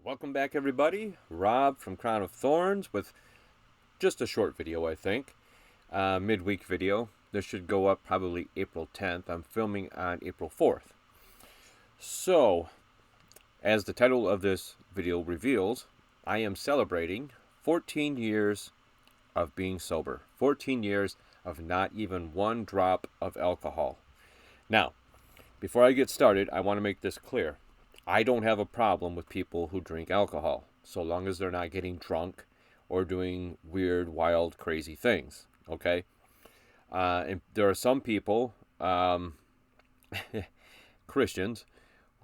Welcome back, everybody. Rob from Crown of Thorns with just a short video, I think. Midweek video. This should go up probably April 10th. I'm filming on April 4th. So, as the title of this video reveals, I am celebrating 14 years of being sober. 14 years of not even one drop of alcohol. Now, before I get started, I want to make this clear. I don't have a problem with people who drink alcohol, so long as they're not getting drunk or doing weird, wild, crazy things, okay? And there are some people, Christians,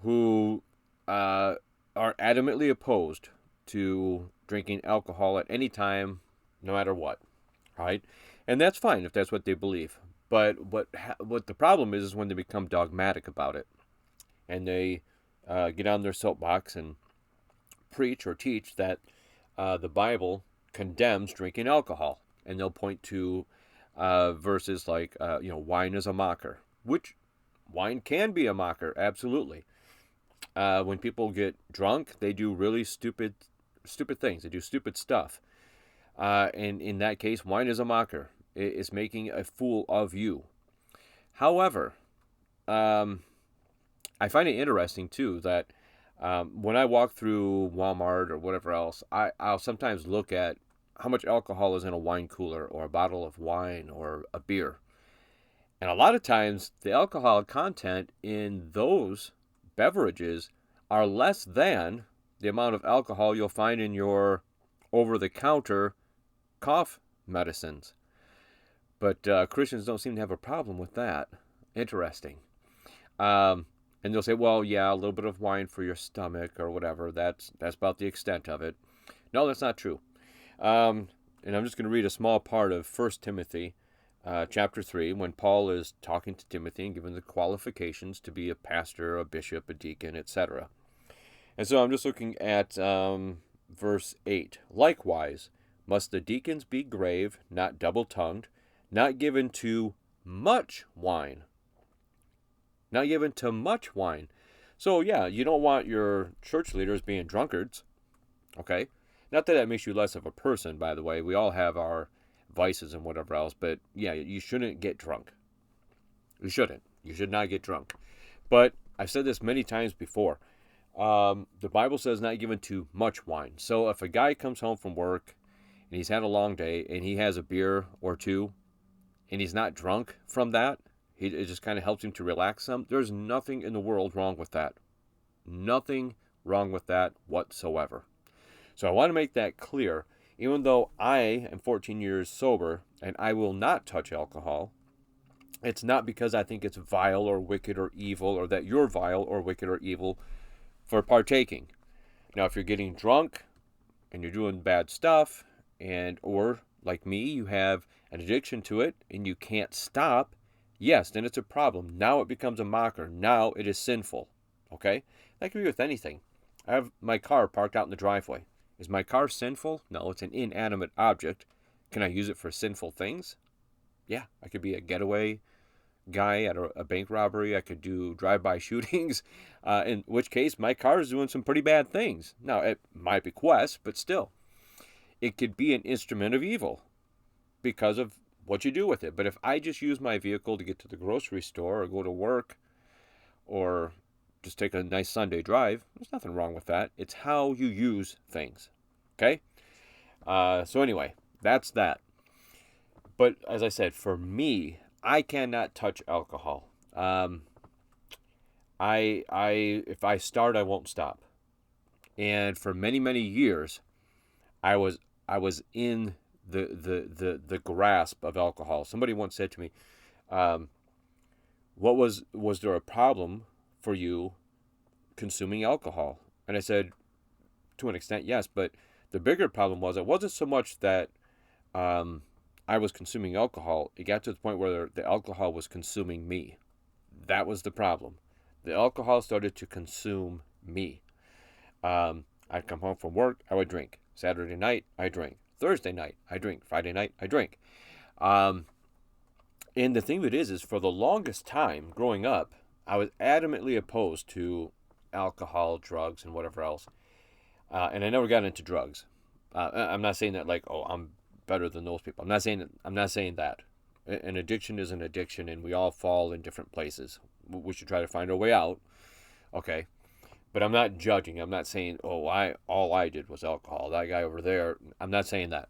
who are adamantly opposed to drinking alcohol at any time, no matter what, right? And that's fine if that's what they believe. But what the problem is when they become dogmatic about it, and they get on their soapbox and preach or teach that the Bible condemns drinking alcohol, and they'll point to verses like wine is a mocker, which wine can be a mocker, absolutely. When people get drunk, they do really stupid things. They do stupid stuff, and in that case, wine is a mocker. It's making a fool of you. However, I find it interesting too that when I walk through Walmart or whatever else, I'll sometimes look at how much alcohol is in a wine cooler or a bottle of wine or a beer. And a lot of times the alcohol content in those beverages are less than the amount of alcohol you'll find in your over-the-counter cough medicines. But Christians don't seem to have a problem with that. Interesting. And they'll say, well, yeah, a little bit of wine for your stomach or whatever. That's about the extent of it. No, that's not true. And I'm just going to read a small part of 1 Timothy chapter 3, when Paul is talking to Timothy and giving the qualifications to be a pastor, a bishop, a deacon, etc. And so I'm just looking at verse 8. Likewise, must the deacons be grave, not double-tongued, not given to much wine. Not given to much wine. So, yeah, you don't want your church leaders being drunkards, okay? Not that that makes you less of a person, by the way. We all have our vices and whatever else, but, yeah, you shouldn't get drunk. You shouldn't. You should not get drunk. But I've said this many times before. The Bible says not given to much wine. So if a guy comes home from work and he's had a long day and he has a beer or two and he's not drunk from that, it just kind of helps him to relax some. There's nothing in the world wrong with that. Nothing wrong with that whatsoever. So I want to make that clear. Even though I am 14 years sober and I will not touch alcohol, it's not because I think it's vile or wicked or evil, or that you're vile or wicked or evil for partaking. Now, if you're getting drunk and you're doing bad stuff, or like me, you have an addiction to it and you can't stop, yes, then it's a problem. Now it becomes a mocker. Now it is sinful. Okay? That can be with anything. I have my car parked out in the driveway. Is my car sinful? No, it's an inanimate object. Can I use it for sinful things? Yeah, I could be a getaway guy at a bank robbery. I could do drive-by shootings, in which case my car is doing some pretty bad things. Now, at my bequest, but still. It could be an instrument of evil because of what you do with it. But if I just use my vehicle to get to the grocery store or go to work or just take a nice Sunday drive, there's nothing wrong with that. It's how you use things. Okay? So anyway, that's that. But as I said, for me, I cannot touch alcohol. If I start, I won't stop. And for many, many years, I was in the grasp of alcohol. Somebody once said to me, was there a problem for you consuming alcohol? And I said, to an extent, yes, but the bigger problem was it wasn't so much that I was consuming alcohol. It got to the point where the alcohol was consuming me. That was the problem. The alcohol started to consume me. I'd come home from work, I would drink. Saturday night, I drink. Thursday night, I drink. Friday night, I drink. And the thing of it is for the longest time growing up, I was adamantly opposed to alcohol, drugs, and whatever else. And I never got into drugs. I'm not saying that like, oh, I'm better than those people. I'm not saying that. An addiction is an addiction, and we all fall in different places. We should try to find our way out. Okay, but I'm not judging. I'm not saying, oh, I all I did was alcohol. That guy over there. I'm not saying that.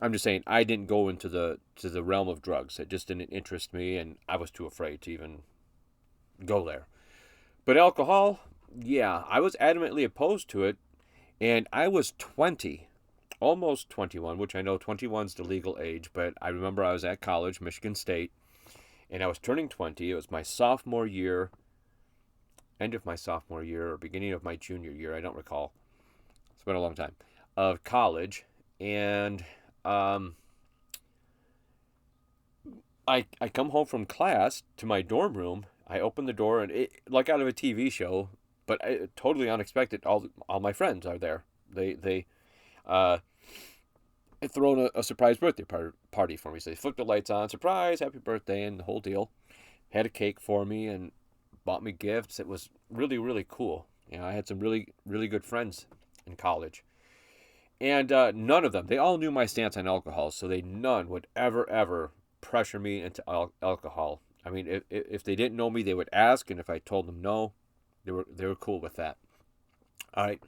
I'm just saying I didn't go into the realm of drugs. It just didn't interest me, and I was too afraid to even go there. But alcohol, yeah, I was adamantly opposed to it, and I was 20, almost 21, which I know 21 is the legal age, but I remember I was at college, Michigan State, and I was turning 20. It was my sophomore year, end of my sophomore year, or beginning of my junior year. I don't recall. It's been a long time of college, and um, I come home from class to my dorm room. I open the door, and it like out of a TV show, but totally unexpected. All my friends are there. They uh, had thrown a surprise birthday party for me. So they flipped the lights on, surprise, happy birthday, and the whole deal. Had a cake for me and bought me gifts. It was really really cool. You know, I had some really good friends in college. And none of them, they all knew my stance on alcohol, so none would ever pressure me into alcohol. I mean, if they didn't know me, they would ask, and if I told them no, they were cool with that. All right.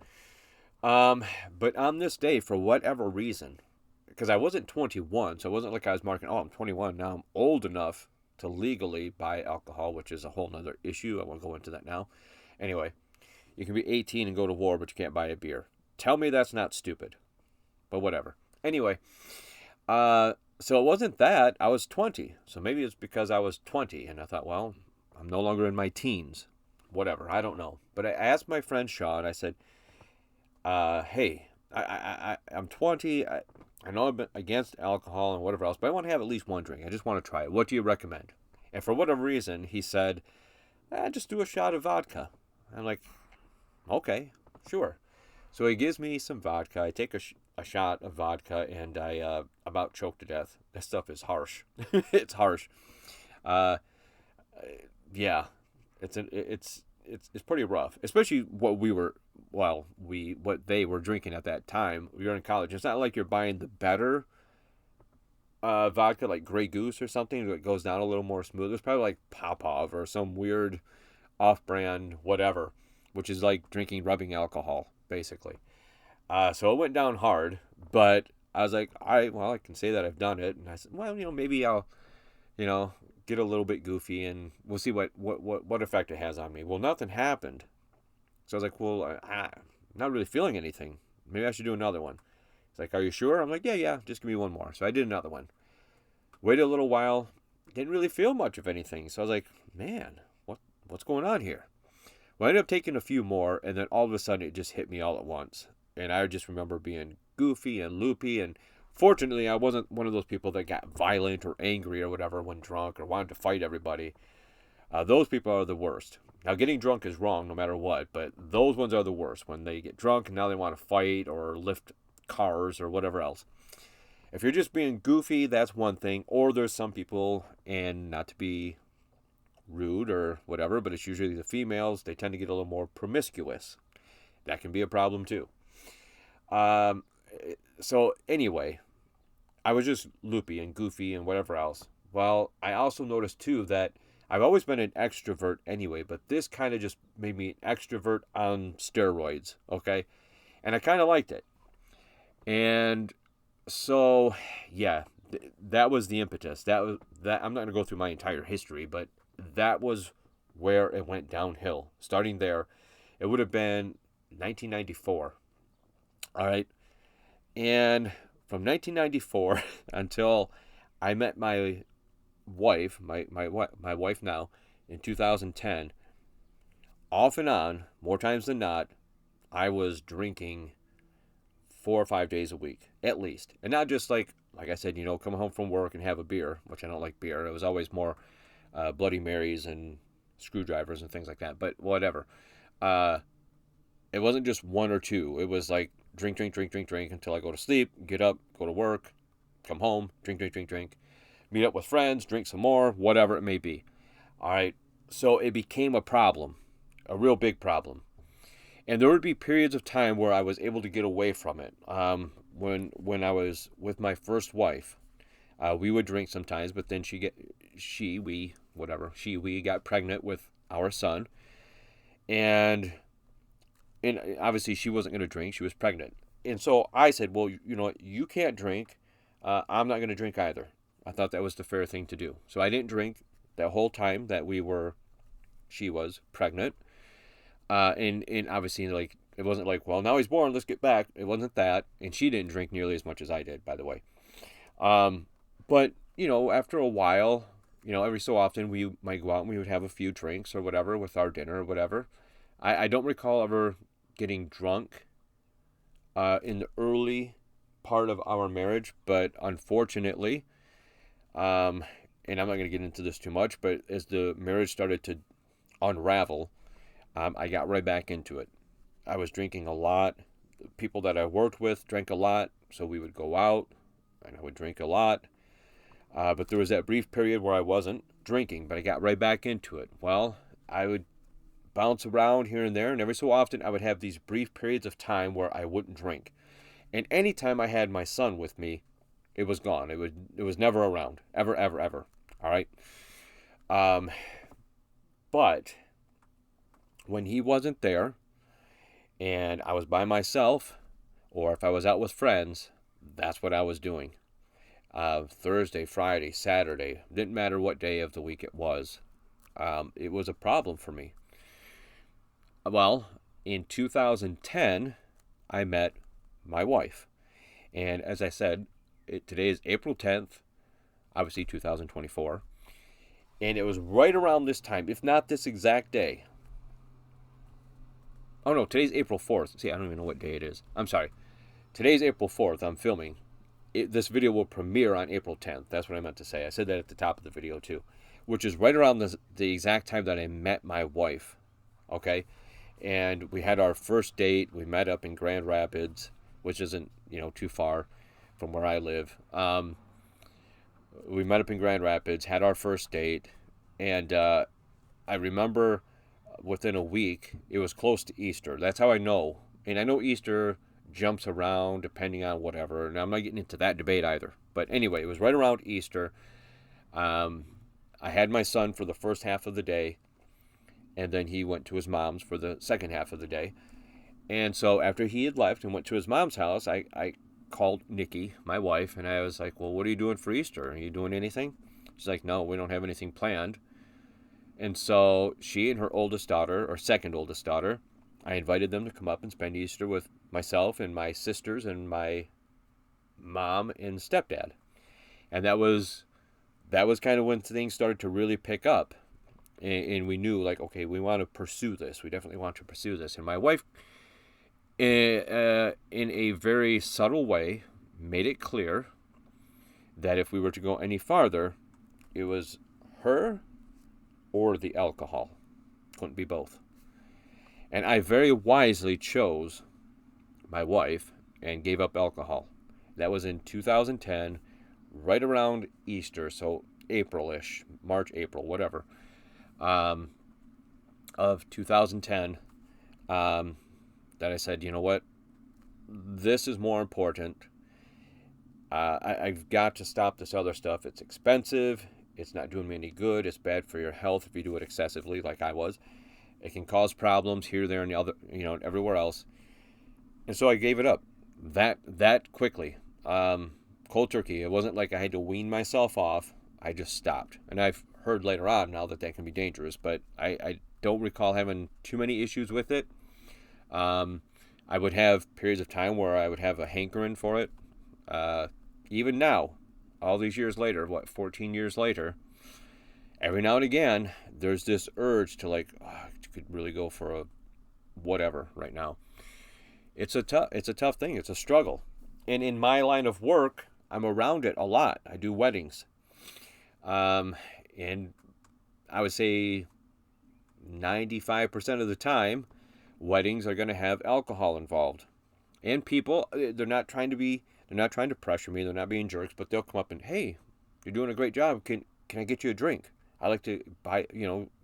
Um, but on this day, for whatever reason, because I wasn't 21, so it wasn't like I was marking, oh, I'm 21 now. I'm old enough to legally buy alcohol, which is a whole nother issue. I won't go into that now. Anyway, you can be 18 and go to war, but you can't buy a beer. Tell me that's not stupid, but whatever. Anyway, so it wasn't that. I was 20. So maybe it's because I was 20 and I thought, well, I'm no longer in my teens. Whatever. I don't know. But I asked my friend Sean, I said, hey, I'm 20. I know I've been against alcohol and whatever else, but I want to have at least one drink. I just want to try it. What do you recommend? And for whatever reason, he said, just do a shot of vodka. I'm like, okay, sure. So he gives me some vodka. I take a shot of vodka, and I about choke to death. This stuff is harsh. It's harsh. Uh, yeah, it's pretty rough, especially what they were drinking at that time. We were in college. It's not like you're buying the better vodka, like Grey Goose or something that goes down a little more smooth. It's probably like Popov or some weird off-brand whatever, which is like drinking rubbing alcohol basically. So it went down hard, but I was like, I can say that I've done it, and I said, well, maybe I'll, you know, get a little bit goofy, and we'll see what effect it has on me. Well, nothing happened, so I was like, well, I'm not really feeling anything. Maybe I should do another one. It's like, are you sure? I'm like, yeah, just give me one more. So I did another one. Waited a little while, didn't really feel much of anything. So I was like, man, what's going on here? Well, I ended up taking a few more, and then all of a sudden it just hit me all at once. And I just remember being goofy and loopy, and fortunately I wasn't one of those people that got violent or angry or whatever when drunk or wanted to fight everybody. Those people are the worst. Now, getting drunk is wrong no matter what, but those ones are the worst when they get drunk and now they want to fight or lift cars or whatever else. If you're just being goofy, that's one thing. Or there's some people, and not to be rude or whatever, but it's usually the females, they tend to get a little more promiscuous. That can be a problem too. Um, so anyway, I was just loopy and goofy and whatever else. Well, I also noticed too that I've always been an extrovert anyway, but this kind of just made me an extrovert on steroids, okay? And I kind of liked it. And so, yeah, that was the impetus. That I'm not going to go through my entire history, but that was where it went downhill. Starting there, it would have been 1994. All right. And from 1994 until I met my wife, my wife now, in 2010, off and on, more times than not, I was drinking 4 or 5 days a week, at least. And not just like I said, come home from work and have a beer, which I don't like beer. It was always more Bloody Marys and screwdrivers and things like that, but whatever. It wasn't just one or two. It was like drink until I go to sleep, get up, go to work, come home, drink, meet up with friends, drink some more, whatever it may be. All right. So it became a problem, a real big problem. And there would be periods of time where I was able to get away from it. When I was with my first wife, we would drink sometimes, but then we got pregnant with our son, and obviously she wasn't going to drink. She was pregnant, and so I said, well, you know what, you can't drink. I'm not going to drink either. I thought that was the fair thing to do. So I didn't drink that whole time that she was pregnant. And obviously, like, it wasn't like, well, now he's born, let's get back. It wasn't that. And she didn't drink nearly as much as I did, by the way. But, after a while, every so often we might go out and we would have a few drinks or whatever with our dinner or whatever. I don't recall ever getting drunk in the early part of our marriage, but unfortunately, and I'm not going to get into this too much, but as the marriage started to unravel, I got right back into it. I was drinking a lot. The people that I worked with drank a lot, so we would go out, and I would drink a lot. But there was that brief period where I wasn't drinking, but I got right back into it. Well, I would bounce around here and there, and every so often I would have these brief periods of time where I wouldn't drink. And anytime I had my son with me, it was gone. It was never around. Ever, ever, ever. All right? But when he wasn't there and I was by myself, or if I was out with friends, that's what I was doing. Thursday, Friday, Saturday, didn't matter what day of the week it was. It was a problem for me. Well, in 2010, I met my wife. And as I said, today is April 10th, obviously 2024. And it was right around this time, if not this exact day. Oh no, today's April 4th. See, I don't even know what day it is. I'm sorry. Today's April 4th. I'm filming. This video will premiere on April 10th. That's what I meant to say. I said that at the top of the video too. Which is right around the exact time that I met my wife. Okay? And we had our first date. We met up in Grand Rapids, which isn't, too far from where I live. We met up in Grand Rapids, had our first date, and I remember within a week, it was close to Easter. That's how I know. And I know Easter jumps around depending on whatever, and I'm not getting into that debate either. But anyway, it was right around Easter. I had my son for the first half of the day, and then he went to his mom's for the second half of the day. And so after he had left and went to his mom's house, I called Nikki, my wife, and I was like, well, what are you doing for Easter? Are you doing anything? She's like, no, we don't have anything planned. And so she and her oldest daughter, or second oldest daughter, I invited them to come up and spend Easter with myself and my sisters and my mom and stepdad. And that was kind of when things started to really pick up. And we knew, like, okay, we want to pursue this. We definitely want to pursue this. And my wife, in a very subtle way, made it clear that if we were to go any farther, it was her or the alcohol. Couldn't be both. And I very wisely chose my wife and gave up alcohol. That was in 2010, right around Easter, so April-ish, March, April, whatever, of 2010, that I said, you know what, this is more important. I've got to stop this other stuff. It's expensive. It's not doing me any good. It's bad for your health if you do it excessively, like I was. It can cause problems here, there, and the other, everywhere else. And so I gave it up that quickly, cold turkey. It wasn't like I had to wean myself off. I just stopped. And I've heard later on now that can be dangerous, but I don't recall having too many issues with it. I would have periods of time where I would have a hankering for it. Even now, all these years later, 14 years later, every now and again, there's this urge to you could really go for a whatever right now. It's a tough thing. It's a struggle. And in my line of work, I'm around it a lot. I do weddings. And I would say 95% of the time, weddings are going to have alcohol involved. And people, they're not trying to pressure me. They're not being jerks, but they'll come up and, hey, you're doing a great job. Can I get you a drink? I like to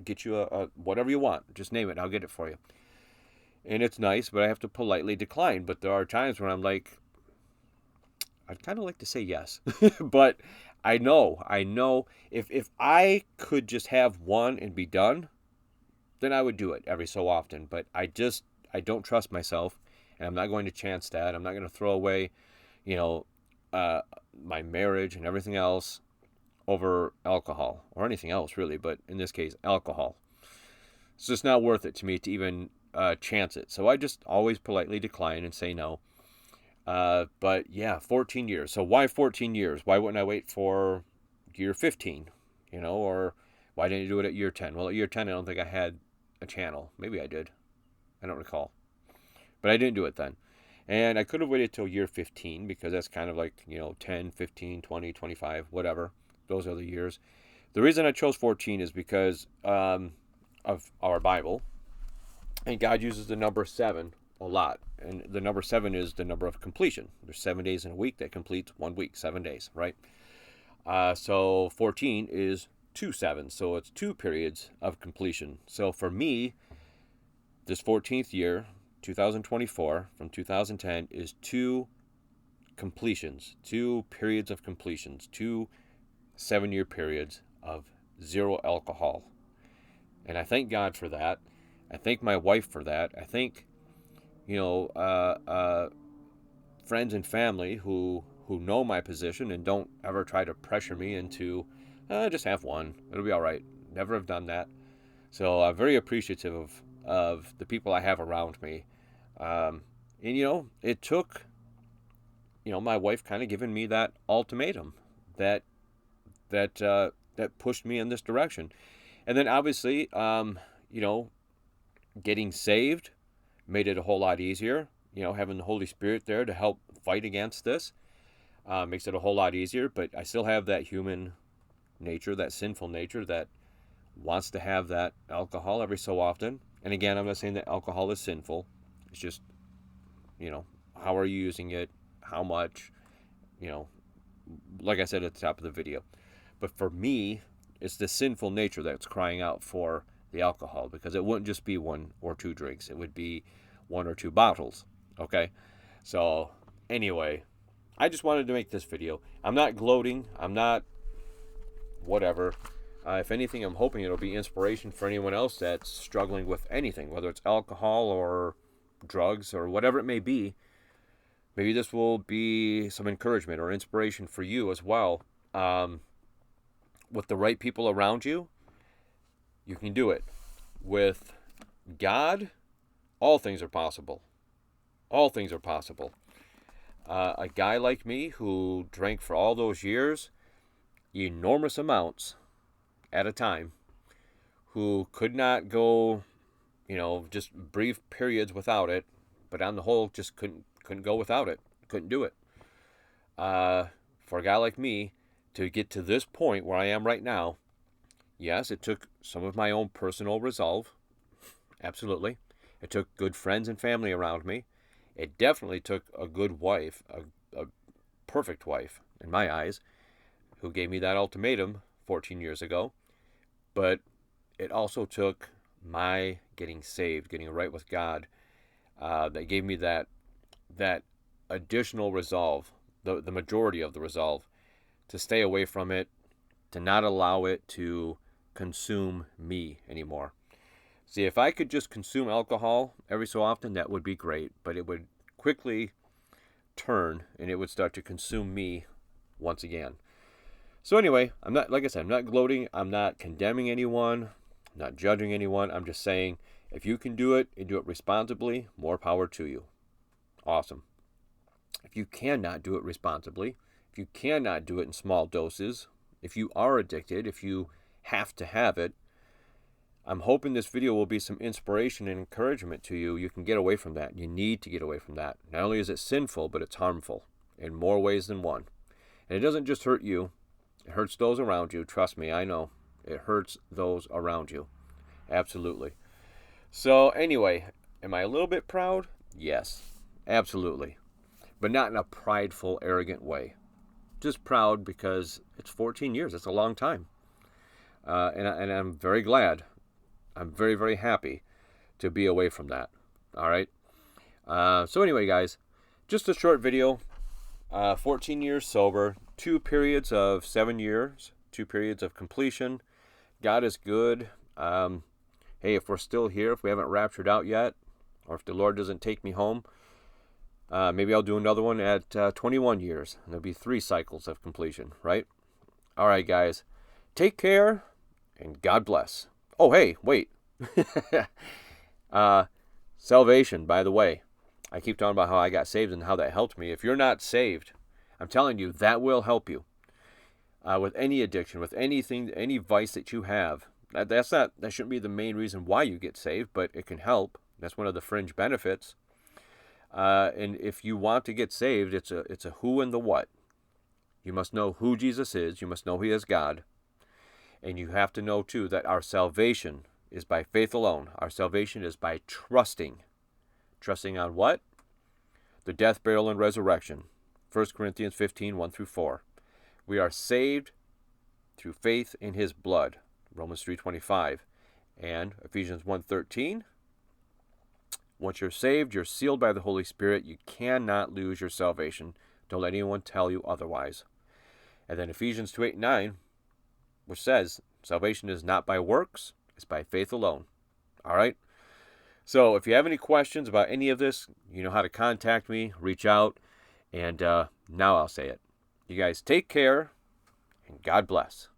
get you a whatever you want. Just name it. I'll get it for you. and it's nice, but I have to politely decline. But there are times when I'm like, I'd kind of like to say yes, but I know if I could just have one and be done, then I would do it every so often. But I don't trust myself, and I'm not going to chance that. I'm not going to throw away, you know, uh, my marriage and everything else over alcohol or anything else really. But in this case, alcohol. It's just not worth it to me to even chance it. So I just always politely decline and say no. But yeah, 14 years. So why 14 years? Why wouldn't I wait for year 15? Or why didn't you do it at year 10? Well, at year 10, I don't think I had a channel. Maybe I did. I don't recall. But I didn't do it then. And I could have waited till year 15 because that's kind of like, 10, 15, 20, 25, whatever. Those are the years. The reason I chose 14 is because of our Bible. And God uses the number 7 a lot. And the number 7 is the number of completion. There's 7 days in a week that completes 1 week, 7 days, right? So 14 is 2 sevens. So it's 2 periods of completion. So for me, this 14th year, 2024 from 2010, is 2 completions, 2 periods of completions, 2 7-year periods of 0 alcohol. And I thank God for that. I thank my wife for that. I thank, friends and family who know my position and don't ever try to pressure me into, just have one. It'll be all right. Never have done that. So I'm very appreciative of the people I have around me. And it took, my wife kind of giving me that ultimatum that that pushed me in this direction. And then obviously, getting saved made it a whole lot easier. Having the Holy Spirit there to help fight against this makes it a whole lot easier. But I still have that human nature, that sinful nature that wants to have that alcohol every so often. And again, I'm not saying that alcohol is sinful. It's just, how are you using it? How much? Like I said at the top of the video. But for me, it's the sinful nature that's crying out for the alcohol, because it wouldn't just be 1 or 2 drinks. It would be 1 or 2 bottles. Okay? So, anyway, I just wanted to make this video. I'm not gloating. I'm not whatever. If anything, I'm hoping it'll be inspiration for anyone else that's struggling with anything, whether it's alcohol or drugs or whatever it may be. Maybe this will be some encouragement or inspiration for you as well. With the right people around you, you can do it. With God, all things are possible. All things are possible. A guy like me who drank for all those years, enormous amounts at a time, who could not go, just brief periods without it, but on the whole just couldn't go without it. Couldn't do it. For a guy like me to get to this point where I am right now, yes, it took some of my own personal resolve. Absolutely. It took good friends and family around me. It definitely took a good wife, a perfect wife in my eyes, who gave me that ultimatum 14 years ago. But it also took my getting saved, getting right with God, that gave me that additional resolve, the majority of the resolve, to stay away from it, to not allow it to consume me anymore. See, if I could just consume alcohol every so often, that would be great, but it would quickly turn and it would start to consume me once again. So anyway, I'm not, like I said, I'm not gloating, I'm not condemning anyone, I'm not judging anyone. I'm just saying, if you can do it and do it responsibly, more power to you. Awesome. If you cannot do it responsibly, if you cannot do it in small doses, if you are addicted, if you have to have it, I'm hoping this video will be some inspiration and encouragement to you. You can get away from that. You need to get away from that. Not only is it sinful, but it's harmful in more ways than one. And it doesn't just hurt you. It hurts those around you. Trust me, I know. It hurts those around you. Absolutely. So anyway, am I a little bit proud? Yes, absolutely. But not in a prideful, arrogant way. Just proud because it's 14 years. It's a long time. And I'm very glad. I'm very, very happy to be away from that. All right. So anyway, guys, just a short video. 14 years sober, 2 periods of 7 years, 2 periods of completion. God is good. Hey, if we're still here, if we haven't raptured out yet, or if the Lord doesn't take me home, maybe I'll do another one at 21 years. And there'll be 3 cycles of completion, right? All right, guys. Take care, and God bless. Oh, hey, wait. Salvation, by the way. I keep talking about how I got saved and how that helped me. If you're not saved, I'm telling you, that will help you. With any addiction, with anything, any vice that you have. That shouldn't be the main reason why you get saved, but it can help. That's one of the fringe benefits. And if you want to get saved, it's a who and the what. You must know who Jesus is. You must know he is God. And you have to know, too, that our salvation is by faith alone. Our salvation is by trusting. Trusting on what? The death, burial, and resurrection. 1 Corinthians 15, 1 through 4. We are saved through faith in his blood. Romans 3:25. And Ephesians 1:13. Once you're saved, you're sealed by the Holy Spirit. You cannot lose your salvation. Don't let anyone tell you otherwise. And then Ephesians 2:8-9, which says, salvation is not by works, it's by faith alone. All right? So if you have any questions about any of this, you know how to contact me, reach out, and now I'll say it. You guys take care, and God bless.